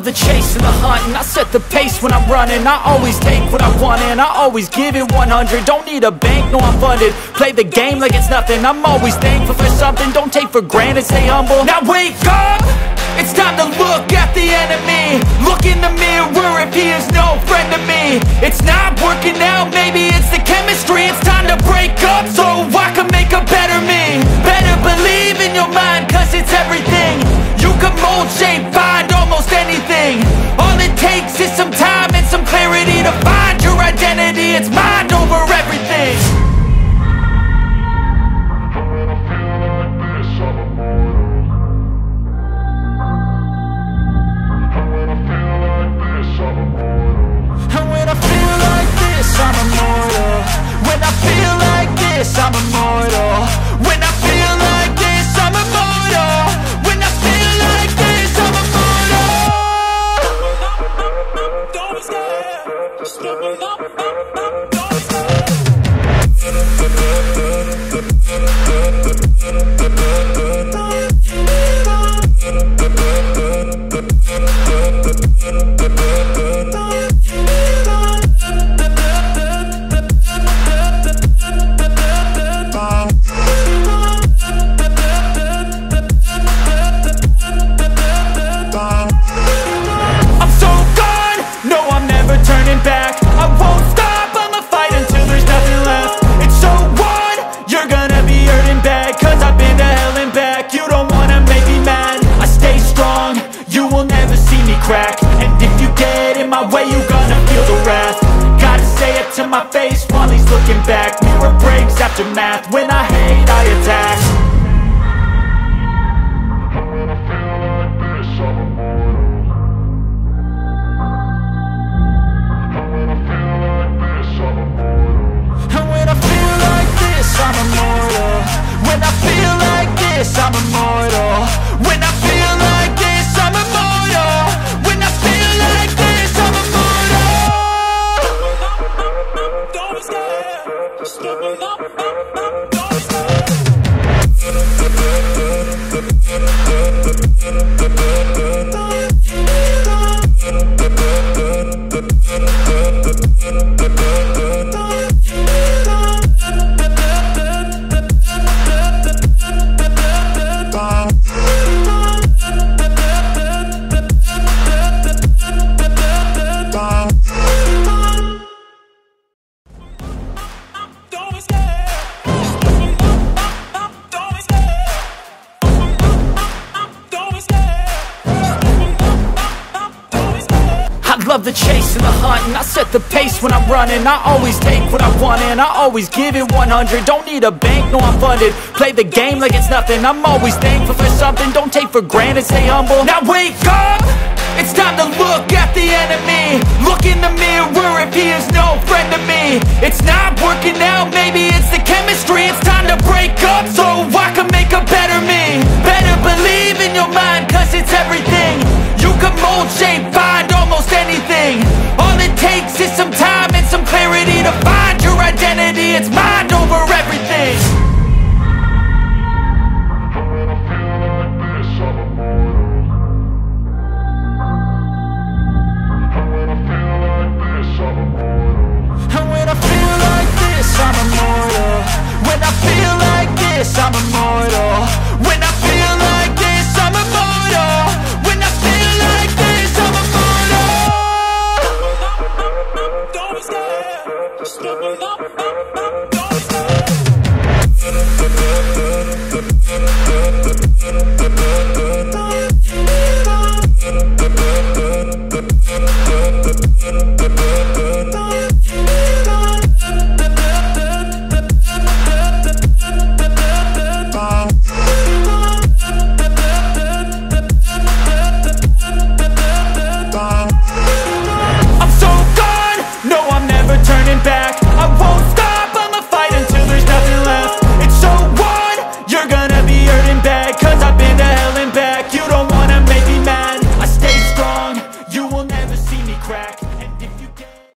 the chase and the hunt, and I set the pace when I'm running. I always take what I want and I always give it 100. Don't need a bank, no I'm funded. Play the game like it's nothing. I'm always thankful for something. Don't take for granted, stay humble. Now wake up! It's time to look at the enemy. Look in the mirror if he is no friend to me. It's not working out, maybe it's the chemistry. It's time to break up so I can make a better me. Better believe in your mind, cause it's everything. You can mold, shape, find almost anything. All it takes is some time and some clarity to find your identity. It's mind over everything. I'm immortal. When I feel like this, I'm immortal. When I feel like this, I'm immortal. When I feel like this, I'm immortal. Don't be scared. Step it up, don't be scared. And if you get in my way, you gonna feel the wrath. Gotta say it to my face while he's looking back. Mirror breaks after math. When I hate, I attack. When I feel like this, I'm immortal. When I feel like this, I'm immortal. When I feel like this, I'm immortal. When I feel like this, I'm immortal. When I feel like this, I'm immortal. When I feel like this, I'm immortal. Don't be scared. Step it up, don't be scared. Love the chase and the hunt, and I set the pace when I'm running. I always take what I want and I always give it 100. Don't need a bank, no I'm funded. Play the game like it's nothing. I'm always thankful for something. Don't take for granted, stay humble. Now wake up! It's time to look at the enemy. Look in the mirror if he is no friend to me. It's not working out, maybe it's the chemistry. It's time to break up so I can make a better